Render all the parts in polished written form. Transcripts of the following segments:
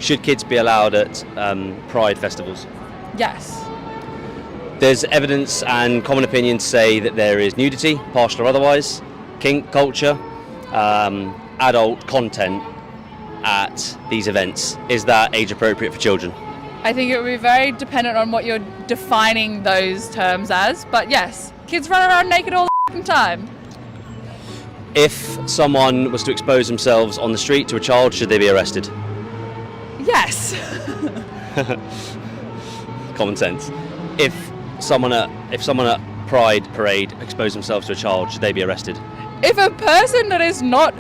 Should kids be allowed at Pride festivals? Yes. There's evidence and common opinion to say that there is nudity, partial or otherwise, kink culture, adult content at these events. Is that age appropriate for children? I think it would be very dependent on what you're defining those terms as, but yes, kids run around naked all the time. If someone was to expose themselves on the street to a child, should they be arrested? Yes. Common sense. If someone at Pride parade exposed themselves to a child, should they be arrested? If a person that is not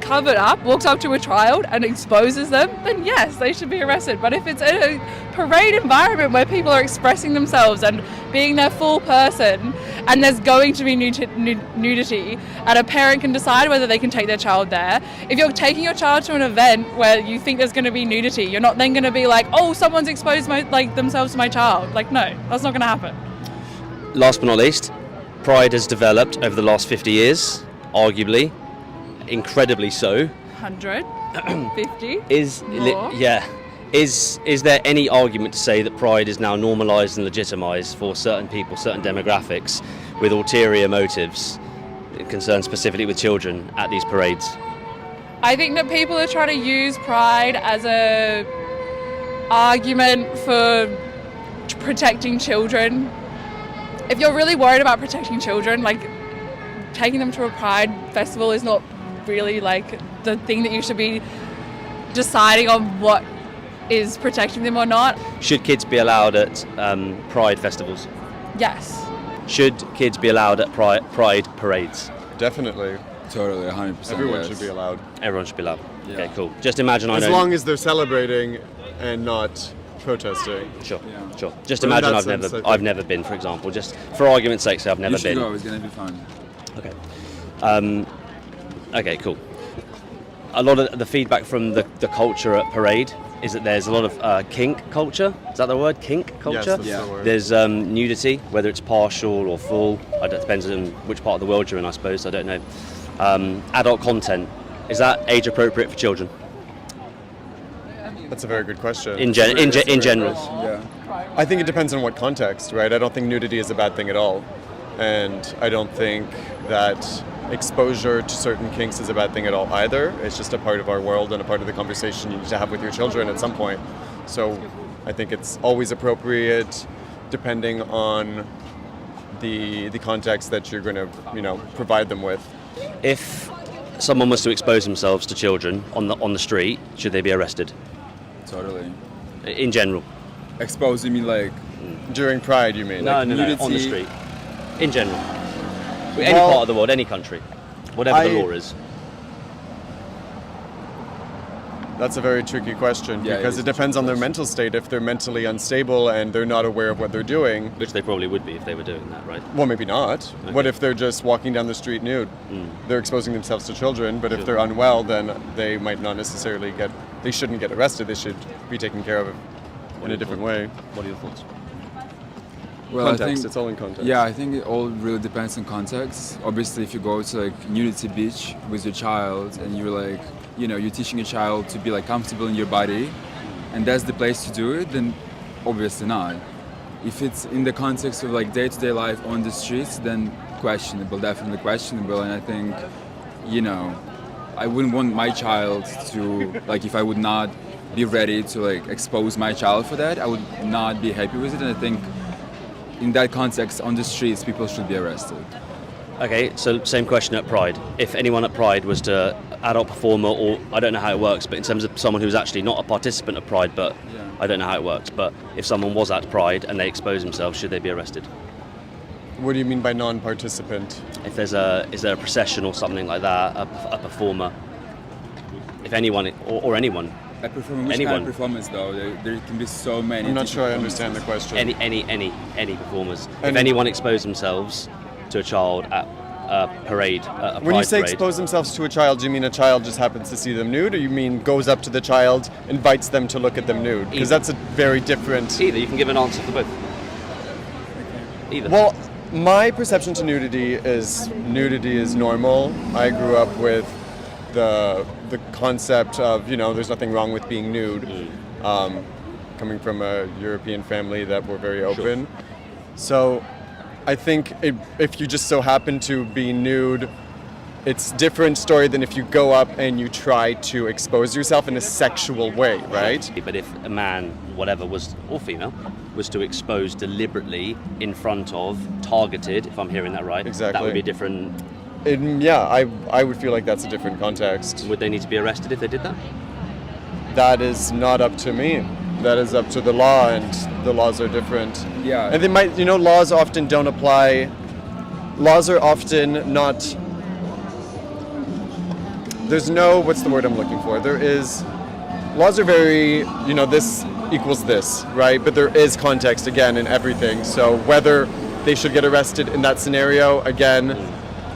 covered up walks up to a child and exposes them, then yes, they should be arrested. But if it's in a parade environment where people are expressing themselves and being their full person, and there's going to be nudity, and a parent can decide whether they can take their child there. If you're taking your child to an event where you think there's going to be nudity, you're not then going to be like, oh, someone's exposed themselves to my child. Like, no, that's not going to happen. Last but not least, Pride has developed over the last 50 years, arguably, incredibly so. 100, 50, more. Is there any argument to say that Pride is now normalised and legitimised for certain people, certain demographics, with ulterior motives concerned specifically with children at these parades? I think that people are trying to use Pride as a argument for protecting children. If you're really worried about protecting children, like, taking them to a Pride festival is not really like the thing that you should be deciding on what is protecting them or not. Should kids be allowed at Pride festivals? Yes. Should kids be allowed at Pride parades? Definitely. Totally, 100%. Everyone yes. should be allowed. Everyone should be allowed. Yeah. Okay, cool. Just imagine as long as they're celebrating and not protesting. Sure, Yeah. sure. Just But in imagine that sense, I've never been, for example. Just for argument's sake, say I've never You should been. go, it's gonna be fun. Okay. Okay, cool. A lot of the feedback from the culture at Parade is that there's a lot of kink culture. Is that the word? Kink culture? Yes, that's the word. There's nudity, whether it's partial or full. It depends on which part of the world you're in, I suppose. I don't know. Adult content. Is that age appropriate for children? That's a very good question. In general. Yeah. I think it depends on what context, right? I don't think nudity is a bad thing at all. And I don't think that exposure to certain kinks is a bad thing at all either. It's just a part of our world and a part of the conversation you need to have with your children at some point. So I think it's always appropriate depending on the context that you're going to, provide them with. If someone was to expose themselves to children on the street, should they be arrested? Totally. In general. Expose, you mean like... During Pride, you mean? No, nudity. on the street. In general. Any part of the world, any country. Whatever the law is. That's a very tricky question Yeah, because it it is a depends tricky on their question. mental state. If they're mentally unstable and they're not aware of what they're doing, Which they probably would be if they were doing that, right? well, maybe not. Okay. What if they're just walking down the street nude? They're exposing themselves to children, but if they're unwell, then they might not necessarily they shouldn't get arrested. They should be taken care of in a different way. What are your thoughts? Well, Context, I think, it's all in context. Yeah, I think it all really depends on context. Obviously, if you go to like nudity beach with your child and you're like, you're teaching your child to be like comfortable in your body, and that's the place to do it, then obviously not. If it's in the context of like day-to-day life on the streets, then questionable, definitely questionable. And I think, I wouldn't want my child to, like, if I would not be ready to like expose my child for that, I would not be happy with it. And I think in that context, on the streets, people should be arrested. Okay, so same question at Pride. If anyone at Pride was to adult performer, or I don't know how it works, but in terms of someone who's actually not a participant at Pride, but I don't know how it works, but if someone was at Pride and they expose themselves, should they be arrested? What do you mean by non-participant? If is there a procession or something like that, a performer? If anyone or anyone. I prefer which Anyone. kind of performance though. There can be so many. I'm not sure I different understand the question. Any performers. If Any- anyone exposed themselves to a child at a parade, a When you Pride say parade, expose themselves to a child, do you mean a child just happens to see them nude, or you mean goes up to the child, invites them to look at them nude? Because that's a very different... either, you can give an answer for both. Either. Well, my perception to nudity is normal. I grew up with the the concept of, there's nothing wrong with being nude, coming from a European family that were very open. So I think if you just so happen to be nude, it's a different story than if you go up and you try to expose yourself in a sexual way, right? But if a man, whatever, or female, was to expose deliberately in front of, targeted, if I'm hearing that right, Exactly. that would be different. I would feel like that's a different context. Would they need to be arrested if they did that? That is not up to me. That is up to the law, and the laws are different. Yeah. And they might, laws often don't apply. Laws are often not. There's no, what's the word I'm looking for? Laws are very, this equals this, right? But there is context, again, in everything. So whether they should get arrested in that scenario, again,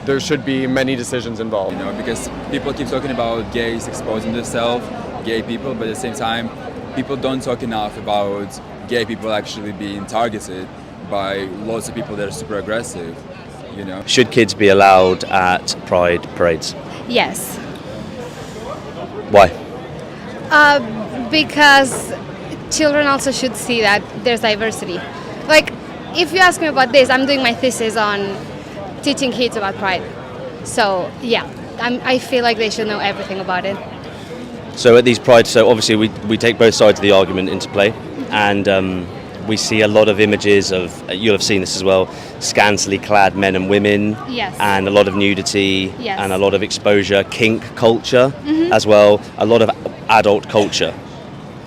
there should be many decisions involved. Because people keep talking about gays exposing themselves, gay people, but at the same time, people don't talk enough about gay people actually being targeted by lots of people that are super aggressive, Should kids be allowed at pride parades? Yes. Why? Because children also should see that there's diversity. Like, if you ask me about this, I'm doing my thesis on teaching kids about pride. So, yeah, I feel like they should know everything about it. So at these pride, obviously we take both sides of the argument into play, and we see a lot of images of, you'll have seen this as well, scantily clad men and women, Yes. and a lot of nudity, Yes. and a lot of exposure, kink culture as well, a lot of adult culture.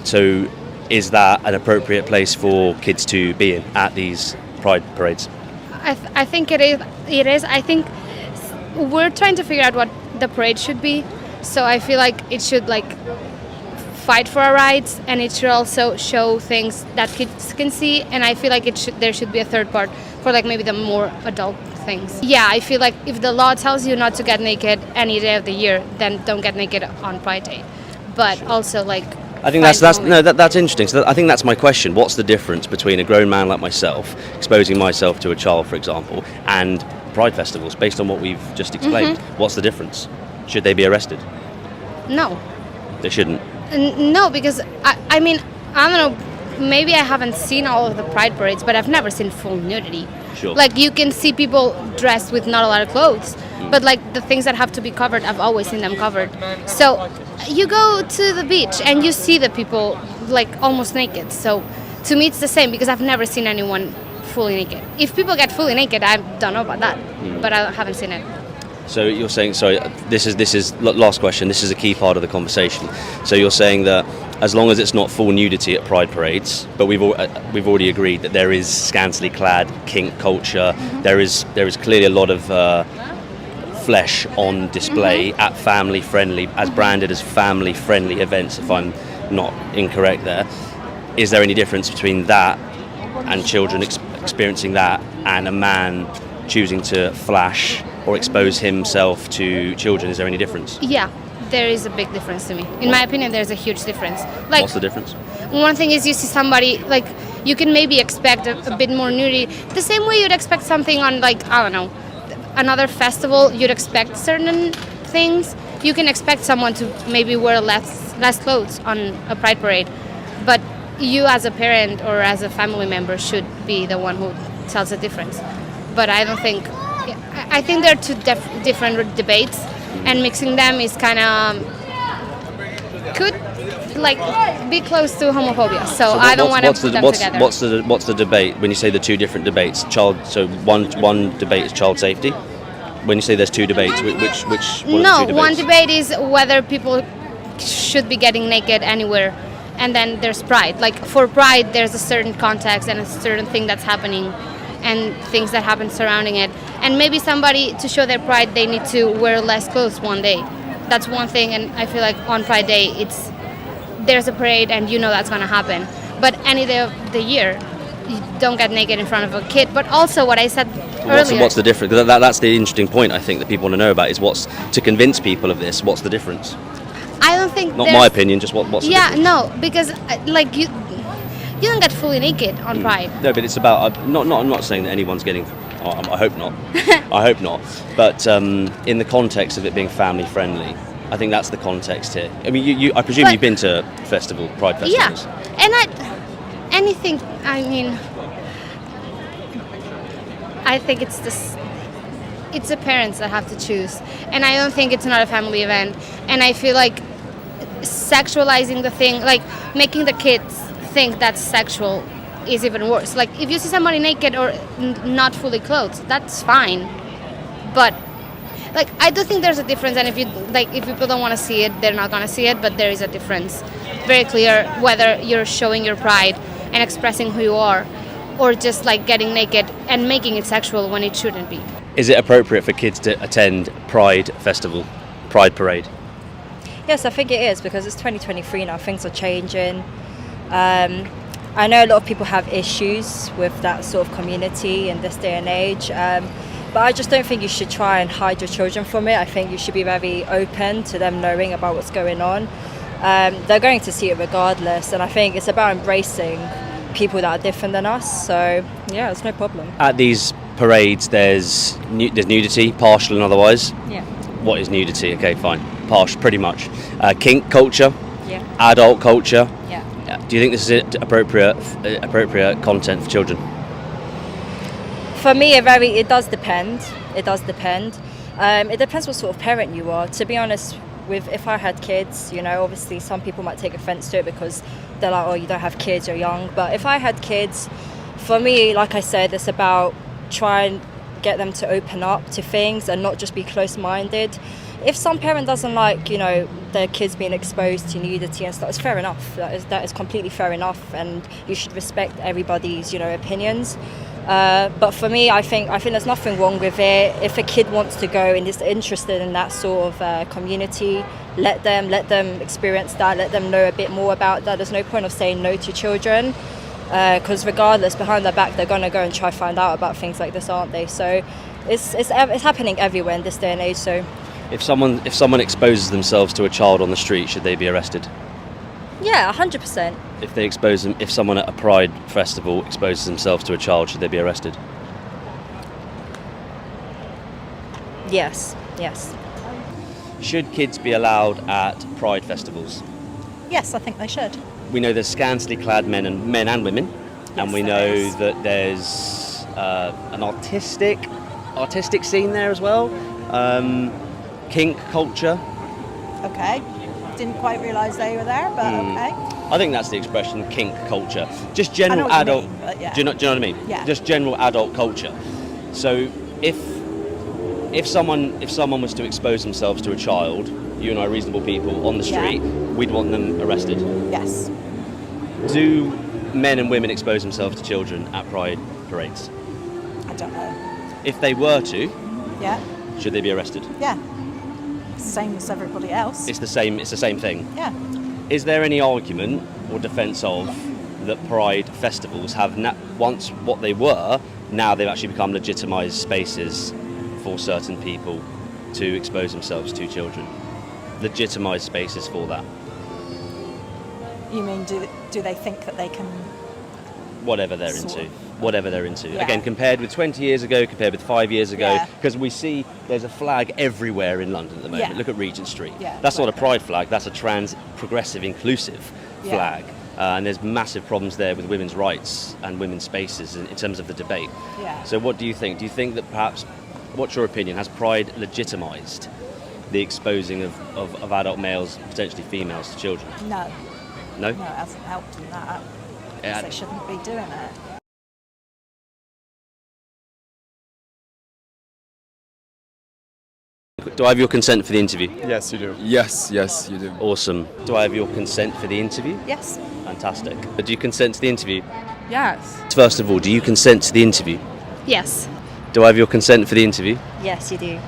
So is that an appropriate place for kids to be in at these pride parades? I think it is. I think we're trying to figure out what the parade should be. So I feel like it should fight for our rights, and it should also show things that kids can see. And I feel like there should be a third part for maybe the more adult things. Yeah, I feel like if the law tells you not to get naked any day of the year, then don't get naked on Pride Day. But also I think that's interesting. So I think that's my question. What's the difference between a grown man like myself exposing myself to a child, for example, and pride festivals? Based on what we've just explained, what's the difference? Should they be arrested? No. They shouldn't. No, because I mean, I don't know, maybe I haven't seen all of the pride parades, but I've never seen full nudity. Sure. You can see people dressed with not a lot of clothes, but the things that have to be covered, I've always seen them covered. So you go to the beach and you see the people almost naked. So to me it's the same, because I've never seen anyone fully naked. If people get fully naked, I don't know about that, but I haven't seen it. So you're saying, sorry, this is last question. This is a key part of the conversation. So you're saying that as long as it's not full nudity at pride parades, but we've already agreed that there is scantily clad kink culture. There is clearly a lot of flesh on display at family friendly, as branded as family friendly events. If I'm not incorrect, there is there any difference between that and children experiencing that, and a man choosing to flash or expose himself to children? Is there any difference? Yeah, there is a big difference to me. In my opinion, there's a huge difference. What's the difference? One thing is you see somebody, you can maybe expect a bit more nudity. The same way you'd expect something on, I don't know, another festival, you'd expect certain things. You can expect someone to maybe wear less clothes on a pride parade. But you as a parent or as a family member should be the one who tells the difference. But I don't think... I think they're two different debates, and mixing them is kind of could be close to homophobia. So I don't want to put them together. What's the debate when you say the two different debates? So one debate is child safety. When you say there's two debates, which what are the two debates? One debate is whether people should be getting naked anywhere, and then there's pride. For pride, there's a certain context and a certain thing that's happening, and things that happen surrounding it. And maybe somebody, to show their pride, they need to wear less clothes one day. That's one thing, and I feel like on Pride Day, there's a parade and that's going to happen. But any day of the year, you don't get naked in front of a kid. But also what I said earlier... What's the difference? That's the interesting point, I think, that people want to know about, is to convince people of this, what's the difference? I don't think Not my opinion, just what's the difference? Yeah, no, because you don't get fully naked on Pride. No, but it's about... I'm not saying that anyone's getting... I hope not. I hope not. But in the context of it being family friendly, I think that's the context here. I mean, I presume But- you've been to Pride festivals. Yeah, and anything. I mean, I think it's this. It's the parents that have to choose, and I don't think it's not a family event. And I feel like sexualizing the thing, like making the kids think that's sexual, is even worse. Like if you see somebody naked or not fully clothed, that's fine, but like I do think there's a difference. And if people don't want to see it, they're not gonna see it. But there is a difference, very clear, whether you're showing your pride and expressing who you are, or just like getting naked and making it sexual when it shouldn't be. Is it appropriate for kids to attend Pride Festival, Pride Parade? Yes, I think it is, because it's 2023 now, things are changing. I know a lot of people have issues with that sort of community in this day and age, but I just don't think you should try and hide your children from it. I think you should be very open to them knowing about what's going on. They're going to see it regardless, and I think it's about embracing people that are different than us, so yeah, it's no problem. At these parades, there's nudity, partial and otherwise. Yeah. What is nudity? Okay, fine. Partial, pretty much. Kink culture, Yeah. adult culture. Yeah. Do you think this is appropriate content for children? For me, it does depend. It does depend. It depends what sort of parent you are. To be honest, if I had kids, obviously some people might take offence to it because they're like, oh, you don't have kids, you're young. But if I had kids, for me, like I said, it's about trying to get them to open up to things and not just be close-minded. If some parent doesn't like, their kids being exposed to nudity and stuff, it's fair enough. That is completely fair enough, and you should respect everybody's, opinions. But for me, I think there's nothing wrong with it. If a kid wants to go and is interested in that sort of community, let them experience that. Let them know a bit more about that. There's no point of saying no to children, because regardless, behind their back, they're going to go and try to find out about things like this, aren't they? So it's happening everywhere in this day and age. So If someone exposes themselves to a child on the street, should they be arrested? yeah, 100%. If someone at a Pride festival exposes themselves to a child, should they be arrested? Yes. Should kids be allowed at Pride festivals? Yes, I think they should. We know there's scantily clad men and women, and we there know is. that there's an artistic scene there as well. Kink culture. Okay. Didn't quite realise they were there, but okay. I think that's the expression, kink culture. Just I know general what you adult. mean, but yeah. Do you know what I mean? Yeah. Just general adult culture. So if someone was to expose themselves to a child, you and I are reasonable people on the Yeah. street, we'd want them arrested. Yes. Do men and women expose themselves to children at Pride parades? I don't know. If they were to, Yeah. should they be arrested? Yeah. Same as everybody else. It's the same thing. Yeah. Is there any argument or defence of that Pride festivals have once what they were, now they've actually become legitimised spaces for certain people to expose themselves to children? Legitimised spaces for that. You mean do they think that they can? Whatever they're Sort into. of. Whatever they're into. Yeah. Again, compared with 20 years ago, compared with 5 years ago, Yeah. because we see there's a flag everywhere in London at the moment. Yeah. Look at Regent Street. Yeah, That's not a exactly. pride flag, that's a trans, progressive, inclusive Yeah. flag. And there's massive problems there with women's rights and women's spaces in terms of the debate. Yeah. So what do you think? Do you think that perhaps, what's your opinion, has pride legitimised the exposing of adult males, potentially females, to children? No. No? No, it hasn't helped in that. Yeah. They shouldn't be doing it. Do I have your consent for the interview? Yes, you do. Yes, you do. Awesome. Do I have your consent for the interview? Yes. Fantastic. Do you consent to the interview? Yes. First of all, do you consent to the interview? Yes. Do I have your consent for the interview? Yes, you do.